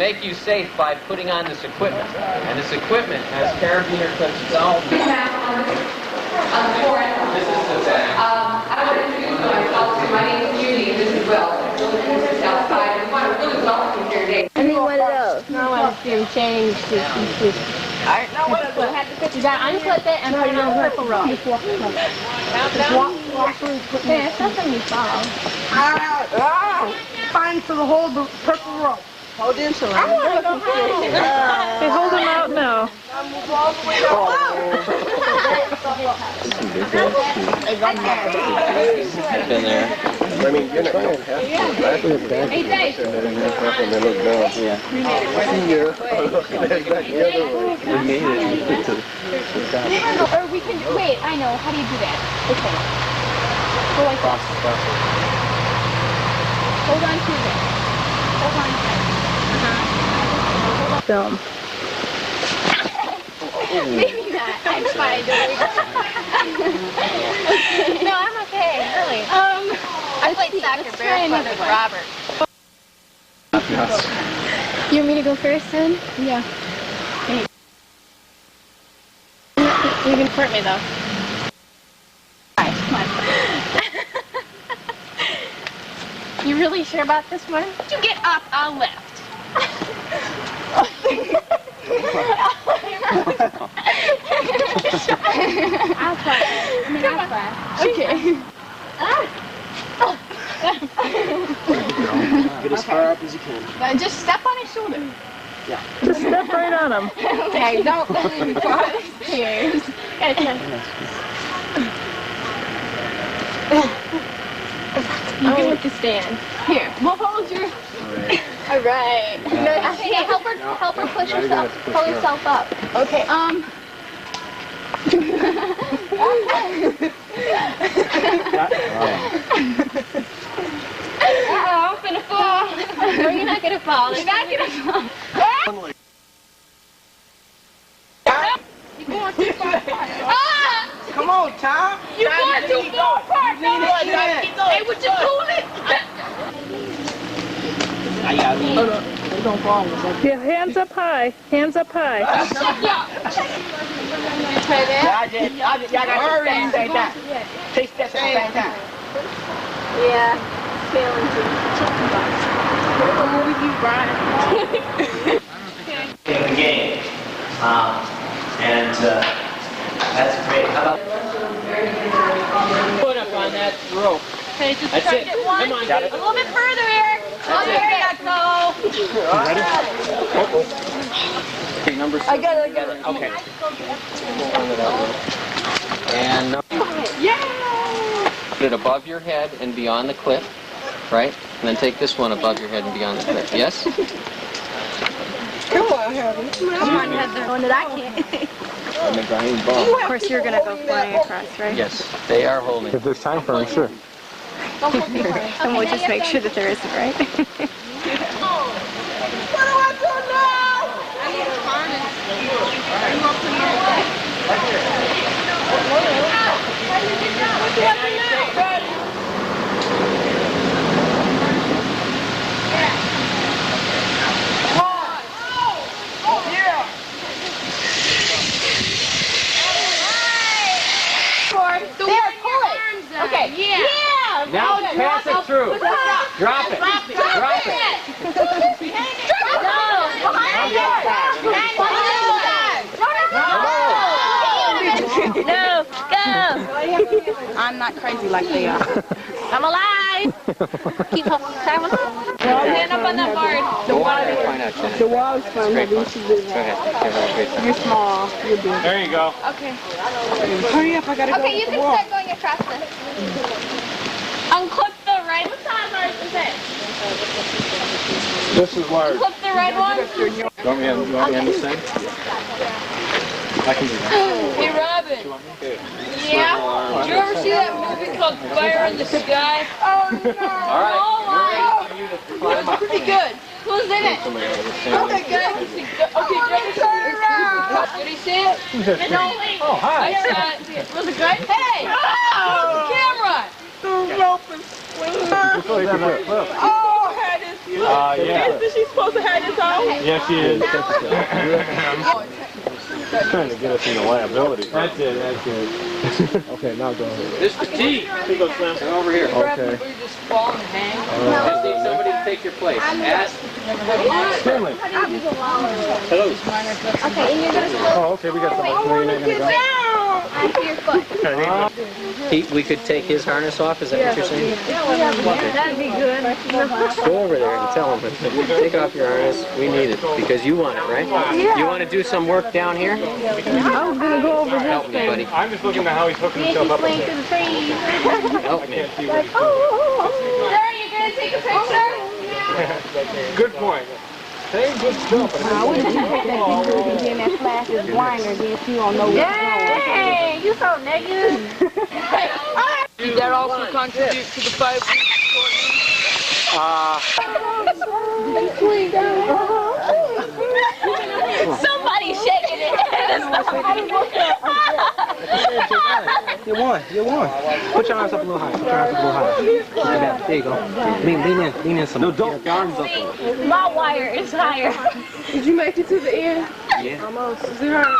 make you safe by putting on this equipment. And this equipment has carabiner clips itself. This is the back. I want to introduce myself. My name is Judy, and this is Will. Outside, and I really welcome you here today. I need one of those. No, I want to see him change to pieces. Alright, now what is it? You gotta unclip it and put it on the purple rope. Just walk through. Yeah, it's not gonna be fall. Fine for the whole purple rope. Hold into it. I want to go high. Hey, hold them out now. Been there. I mean, you're not going to have to. Hey, Dave. And then look down. Yeah. Here. We made it. Or we can, wait, I know. How do you do that? Okay. Go like this. Hold on to this. Hold on to it. Film. Maybe not. I'm fine. No, I'm okay. Really. I played soccer barefoot with Robert. You want me to go first then? Yeah. You can hurt me though. Alright, come on. You really sure about this one? You get up, I'll lift. I'll try. I'll try. Okay. Get as far up as you can. Just step on his shoulder. Yeah. Just step right on him. Okay, don't fall upstairs. You can look to stand. Here, we'll hold your... Alright. Hey, help her push herself, pull herself up. Okay, Uh-oh, I'm gonna fall. No, you're not gonna fall. You're not gonna fall. You're going too far apart. Ah! Come on, Tom. You're going too far apart. No, hey, what you doing? Don't fall. Yeah, hands up high. Hands up high. Try that? Y'all got to stay that. Take steps at the same time. Yeah. Failing to chicken box. Over you, Brian. In the game. That's great. How about Put up on that rope. Okay, just That's try it. to get one. Come on, A little bit further, Eric. Oh, there you go. Ready? Okay, number 6. I got it. Okay. And put it above your head and beyond the cliff, right? And then take this one above your head and beyond the cliff. Yes? Come on, Heather. Come on, Heather. One that I can't. And the giant ball. Of course, you're going to go flying across, right? Yes. They are holding. If there's time for them, sure. And we'll just make sure that there isn't, right? What do I do now? Okay. Yeah. Now pass it through. Drop it. Drop it. No, go. I'm not crazy like they are. I'm alive. Keep up. Stand up on that board. The wall's fun. Great. Go ahead. You're small. You're big. There you go. Okay. Hurry up, I gotta go. Okay, you can start going across this. Unclip the right. What size ours is it? This is large. Unclip the right one. You want me to sing? I can do that. Hey, Robin. Yeah. Did you ever see that movie called Fire in the Sky? Oh no. All right. It was pretty good. Who's in it? Okay, good. Okay, turn around. Did he see it? No, wait. Oh, hi. I saw it. Was it good? Hey! Oh! Camera! The rope is swinging. Just like the clip. Oh, head is Yeah. Isn't she supposed to have this on? Yes, she is. Trying to get us into liability. That's it, that's it. Okay, now go ahead. Mr. T, Here you go, Slim. come over here. Okay. Just need somebody to take your place. Ask. Stanley. Hello. Okay, and you're gonna Oh, okay, we got somebody. So you're not gonna go? onto your foot. We could take his harness off, is that what you're saying? That'd be good. Go over there and tell him, take off your harness, we need it, because you want it, right? You want to do some work down here? I was gonna go over Help me, buddy. I'm just looking at how he's hooking Yeah, himself he's up. laying through the trees. Help me. Sir, you're gonna take a picture? Good point. Hey, good stuff. I wouldn't take that picture and then that flash is blinder, then she don't know what's wrong. Hey, you so negative. Did that also contribute to the 5 weeks? Somebody's shaking it. You won. You won. Put your arms up a little higher. Put your arms up a little higher. There you go. Lean in some. No, don't. Your arms up. My wire is higher. Did you make it to the end? Yeah. Almost. Is it hard?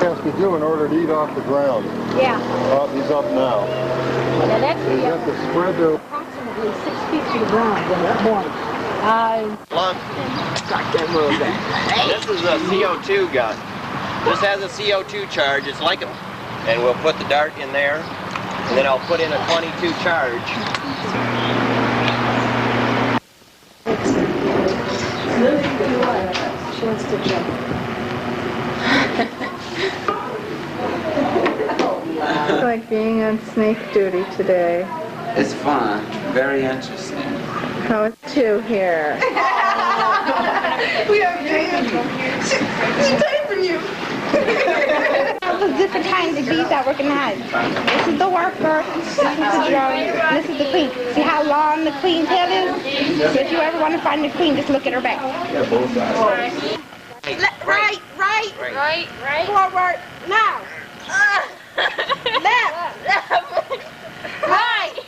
Ask you in order to eat off the ground. Yeah. He's up now. Now that's You have to spread the... Approximately 6 feet to the ground at that point. This is a CO2 gun. This has a CO2 charge. It's like a... And we'll put the dart in there, and then I'll put in a 22 charge. It's like being on snake duty today. It's fun, very interesting. How it's two here. We have She's taping you. the different kinds of bees I recognize. This is the worker, this is the drone, this is the queen. See how long the queen tail is? So if you ever want to find the queen, just look at her back. Right. Forward. Now. Left. Right.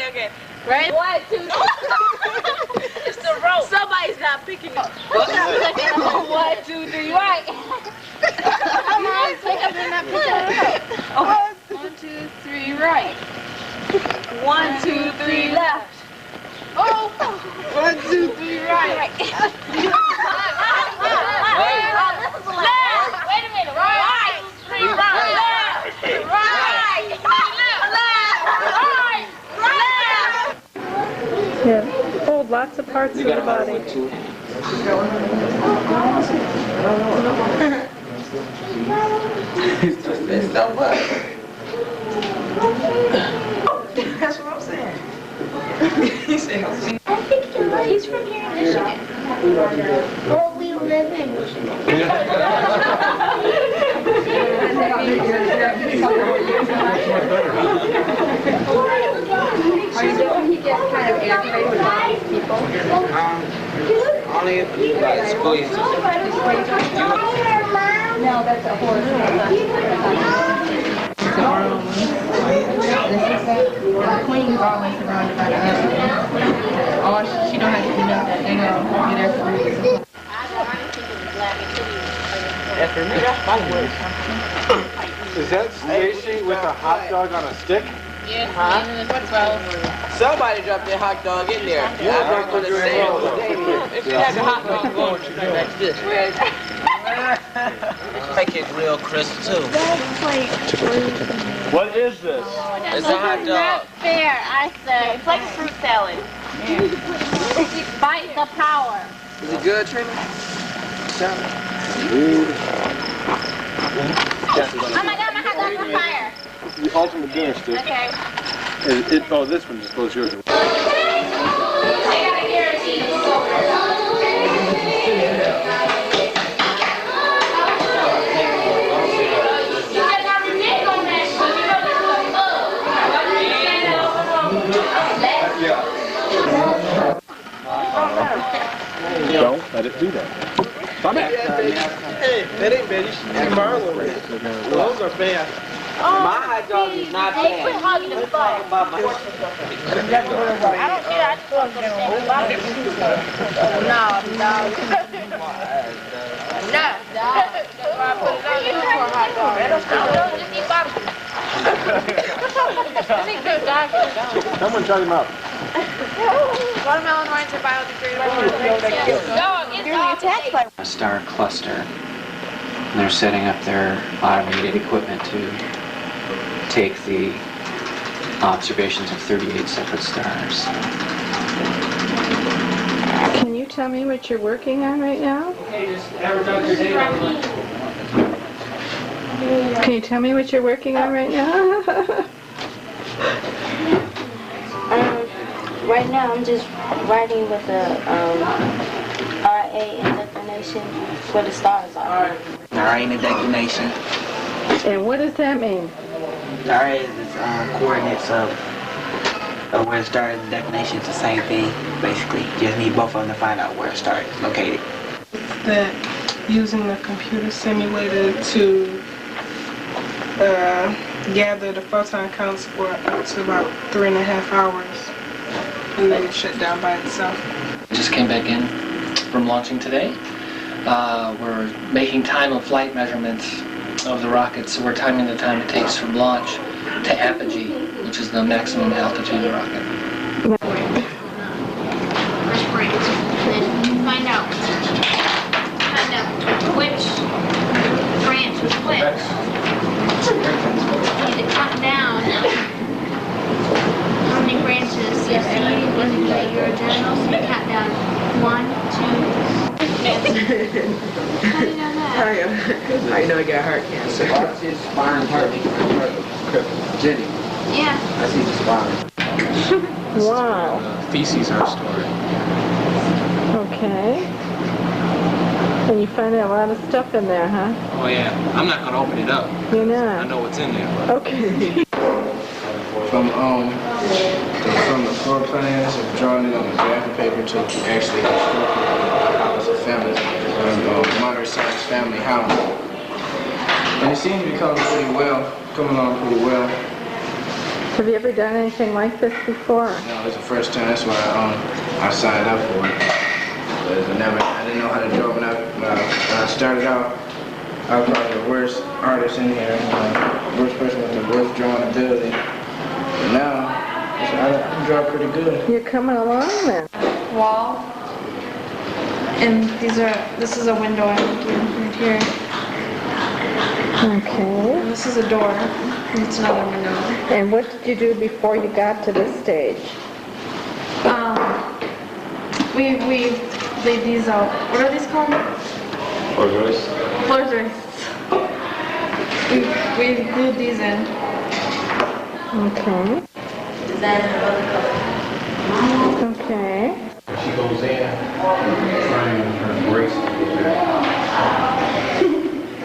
Okay. Right? 1, 2, 3. It's the rope. Somebody's not picking up. 1, 2, 3, right. Come on, pick up and not pick up. 1, 2, 3, right. 1, 2, 3, left. Oh! 1, 2, 3, right. This is the left. Wait a minute. Right. 3, right. Yeah. Hold lots of parts of the body. It's not much. That's what I'm saying. He's from here in Michigan. Well, we live in Michigan. He gets kind of aggravated with all these people. Only if you like squeeze it. No, that's a horse. The queen's always surrounded by the husband. Oh, she don't have to do nothing. They know be there for me. Is that Stacy with a hot dog on a stick? Yes, Somebody dropped their hot dog in there. Yeah, I don't understand. if you have a hot dog going, she's like this. Make it real crisp too. What is this? It's a hot dog. Fair, I say. It's like a fruit salad. Bite the power. Is it good, Trina? Oh my god, my hot dog's on fire. The ultimate dinner stick. Okay. Oh, this one just goes yours. I got a guarantee. Don't let it do that. Hey, that ain't bad. You should borrow one. Those are fast. My hot dog is not Hey, quit bad. hogging the butt. I don't care. I just want to No, no. No. Just eat barbecue. Someone try them out. Watermelon rinds are biodegradable. A star cluster. And they're setting up their automated equipment to take the observations of 38 separate stars. Can you tell me what you're working on right now? Can you tell me what you're working on right now? Right now I'm just writing with the RA and declination where the stars are. RA and the declination. And what does that mean? RA is coordinates of where the star is, and declination is the same thing, basically. You just need both of them to find out where the star is located. That using the computer simulator to gather the photon counts for up to about 3.5 hours, and then shut down by itself. Just came back in from launching today. We're making time of flight measurements of the rocket, so we're timing the time it takes from launch to apogee, which is the maximum altitude of the rocket. Find out which branch was which. You need to count down how many branches you see when you get your journal. So you count down 1, 2. How do you know that? I know I got heart cancer. I see the spine heart. Jenny. Yeah. I see the spine. Wow. Feces are stored. Okay. And you find a lot of stuff in there, huh? Oh yeah. I'm not gonna open it up. You're I not? know what's in there. Okay. From the floor plans of drawing it on the graphic paper to actually constructing a house, a family, moderate sized family house. And it seems to be coming along pretty well. Have you ever done anything like this before? No, it's the first time. That's why I signed up for it. Because I didn't know how to draw when I started out. I was probably the worst artist in here, worst person with the worst drawing ability. But now, I can draw pretty good. You're coming along then. Wall. And this is a window I'm looking right here. Okay. And this is a door. And it's another window. And what did you do before you got to this stage? We laid these out. What are these called? Floor joists. Floor joists. We glued these in. Okay. Design of other colors. Okay. She goes in, trying her brace to get there.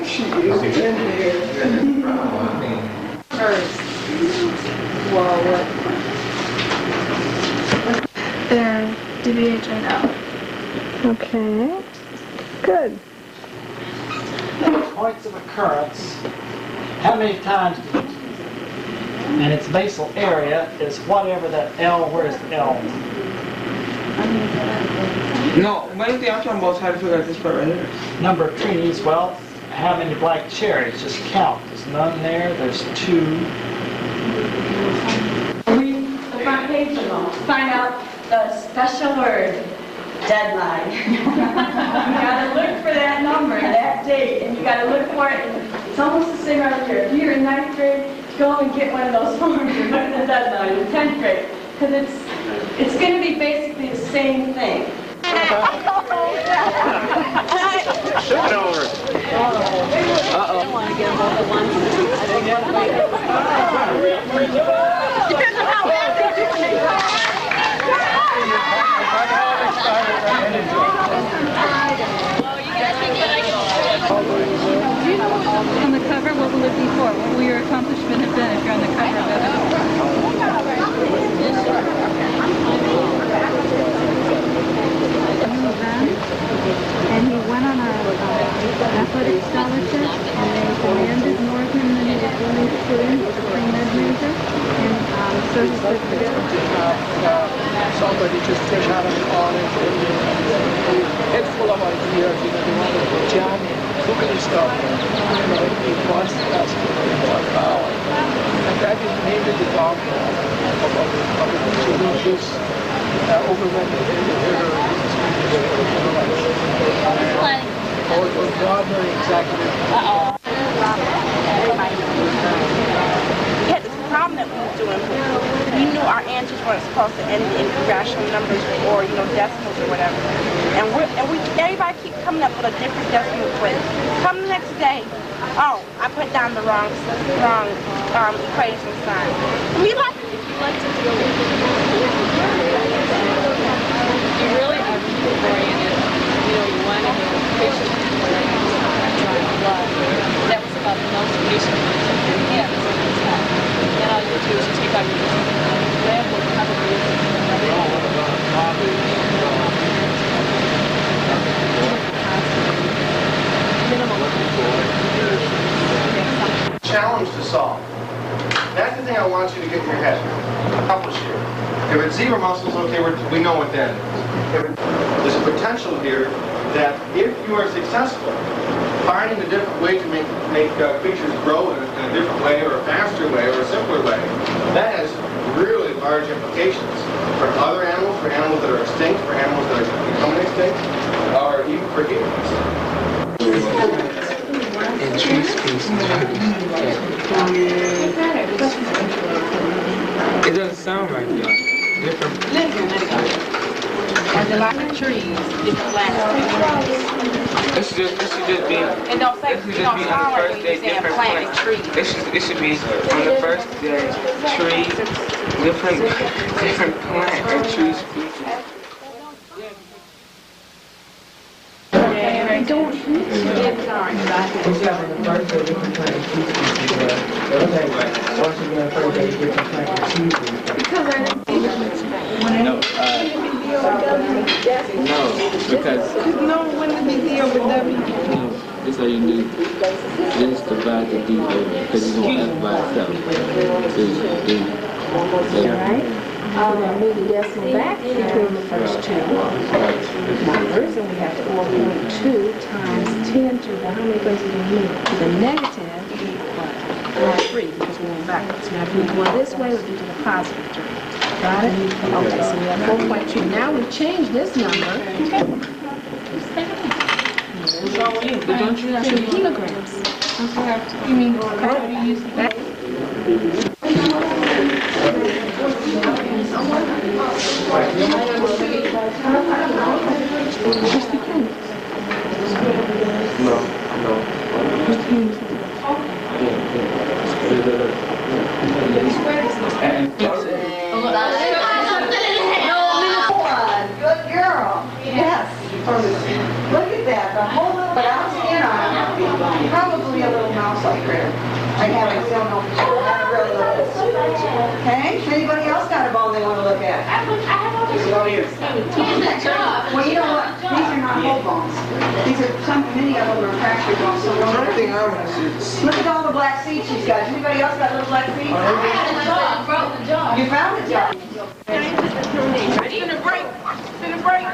She is in there. Whoa, what? They're DBH right now. Okay. Good. Points of occurrence. How many times did you? And its basal area is whatever that L, where's the L? No, one of the outcome balls had to figure out this part right here. Number of trees, well, how many black cherries? Just count. There's none there, there's 2. Read the front page and find out the special word, deadline. You gotta look for that number, that date, and you gotta look for it. And it's almost the same right here. If you're in 9th grade, go and get one of those forms and look at the deadline in 10th grade. Because it's going to be basically the same thing. Shift it over. I don't want to get them both at once. Depends on how fast they do it. On the cover, what will it be for? What will your accomplishment have been if you're on the cover of it? And he went on a or they just fish out of the olive. It's full of ideas, you know, they want to jam in, cooking stuff, you know, they bust that for an hour. And that is mainly the doctor of the things you do this over when it was gardener executive. We had this problem that we were doing. We knew our answers weren't supposed to end in irrational numbers or, you know, decimals or whatever. And everybody keeps coming up with a different decimal place. Come the next day, oh, I put down the wrong equation sign. And we like to deal with it. You really have to be oriented. You know, you want to have patience with that was about the most patient person you had at the time. Then all you do is take out your lab would probably challenge to solve. That's the thing I want you to get in your head. Accomplish here. If it's zebra mussels, okay, we know what that is. There's a potential here that if you are successful, finding a different way to make creatures grow in a different way, or a faster way, or a simpler way, that has really large implications for other animals, for animals that are extinct, for animals that are becoming extinct, or even for humans. And tree species. It doesn't sound right, y'all. Different. There's a lot of trees, different plants. It should just be. And don't say, It should just be on the first day different planting trees. It should be on the first day trees, different plant and tree species. No, when the big deal with W. No, this how you do. Just divide the D over because you're going to have by itself. So Right? Move the decimal back between the first two numbers, and we have 4.2 times 10 to the, how many places do we move? To the negative 3, because we're going backwards. Now, if we go this way, we'll get to the positive term. Got it? Okay, so we have 4.2. Now we've changed this number to kilograms. You mean, okay. Good girl. Yes. Look at that. The whole little mouse skin on it. Probably a little mouse like her. I haven't still know for sure. I haven't really looked at it. Okay? Anybody else got a bone they want to look at? Well, you know what? These are not whole bones. These are many of them are fractured bones. So look at all the black seeds she's got. Anybody else got little black seeds? I had a jaw. You found a jaw. It's gonna break. It's gonna break.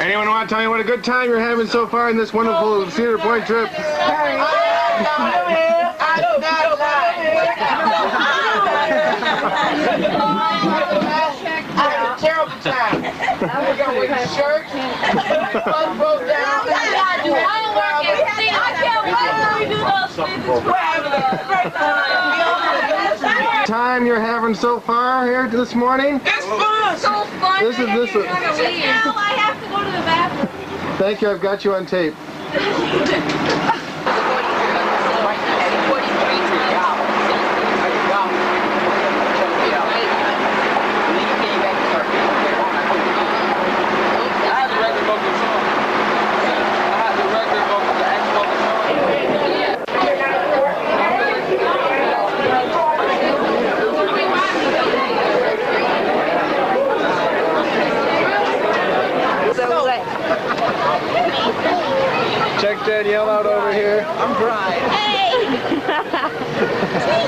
Anyone want to tell me what a good time you're having so far in this wonderful Cedar Point trip? Terrible time. We got with shirts, blood broke down. Time you're having so far here this morning? It's fun. So fun. This is I have to go to the bathroom. Thank you. I've got you on tape. Check Danielle out over here. I'm dry.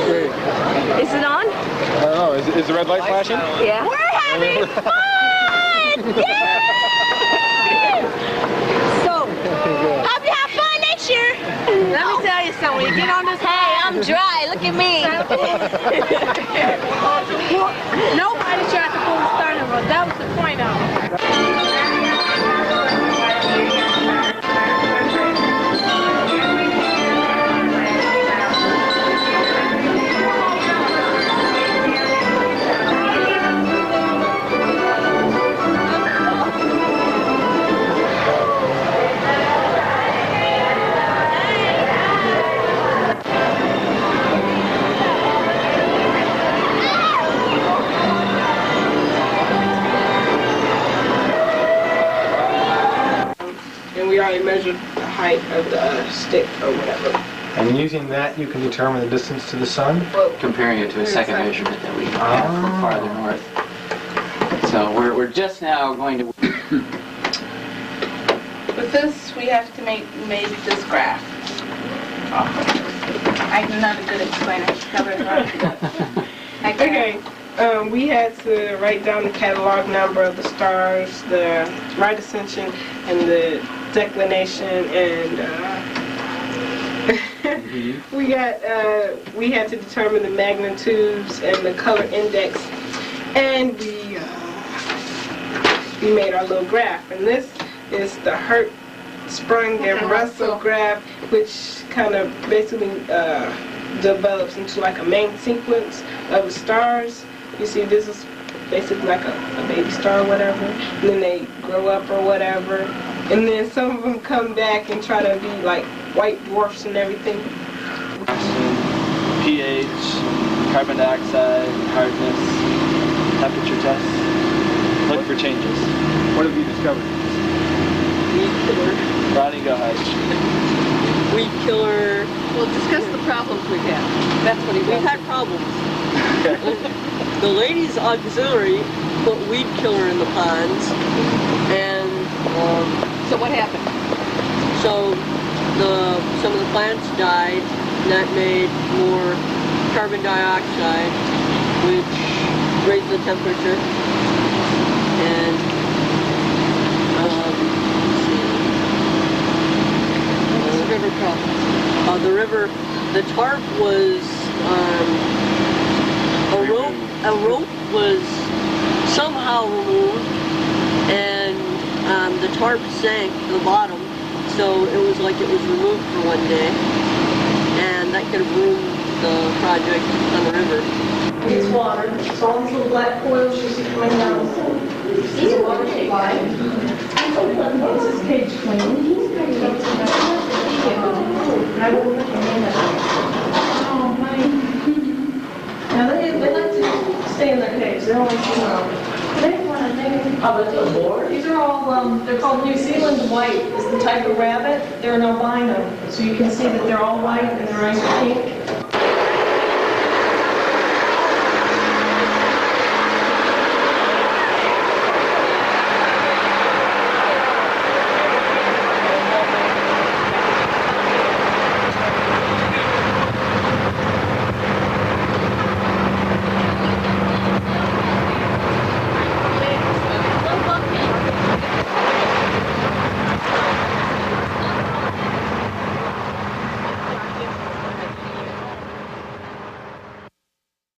Great. Is it on? I don't know. Is the red light flashing? Yeah. We're having fun! Yay! So, hope you have fun next year. Let me tell you something. When you get on this, hey, I'm dry. Look at me. Nobody tried to pull the starting road. That was the point of it. And we already measured the height of the stick or whatever. And using that, you can determine the distance to the sun? Comparing it to a second measurement that we have from farther north. So we're just now going to... With this, we have to make this graph. I'm not a good explainer. Okay, we had to write down the catalog number of the stars, the right ascension, and the declination, and we had to determine the magnitudes and the color index, and we made our little graph. And this is the Hertz, Sprung, and Russell graph, which kind of basically develops into like a main sequence of the stars. You see, this is basically like a baby star or whatever, and then they grow up or whatever, and then some of them come back and try to be like white dwarfs and everything. pH, carbon dioxide, hardness, temperature tests. Look for changes. What have you discovered? Weed killer. Ronnie, go ahead. Weed killer. Well, discuss the problems we've had. That's what we've had problems. The ladies' auxiliary put weed killer in the ponds, and so what happened? So some of the plants died, and that made more carbon dioxide, which raised the temperature. And let's see, the river problem. The tarp was a rope was somehow removed, and the tarp sank to the bottom, so it was like it was removed for one day, and that could have ruined the project on the river. It's water, so all these little black coils you see coming down. These are water supply. What's this cage clean? Now they like to stay in their cage. They're always These are all, they're called New Zealand white. Is the type of rabbit. They're an albino, so you can see that they're all white and their eyes are pink.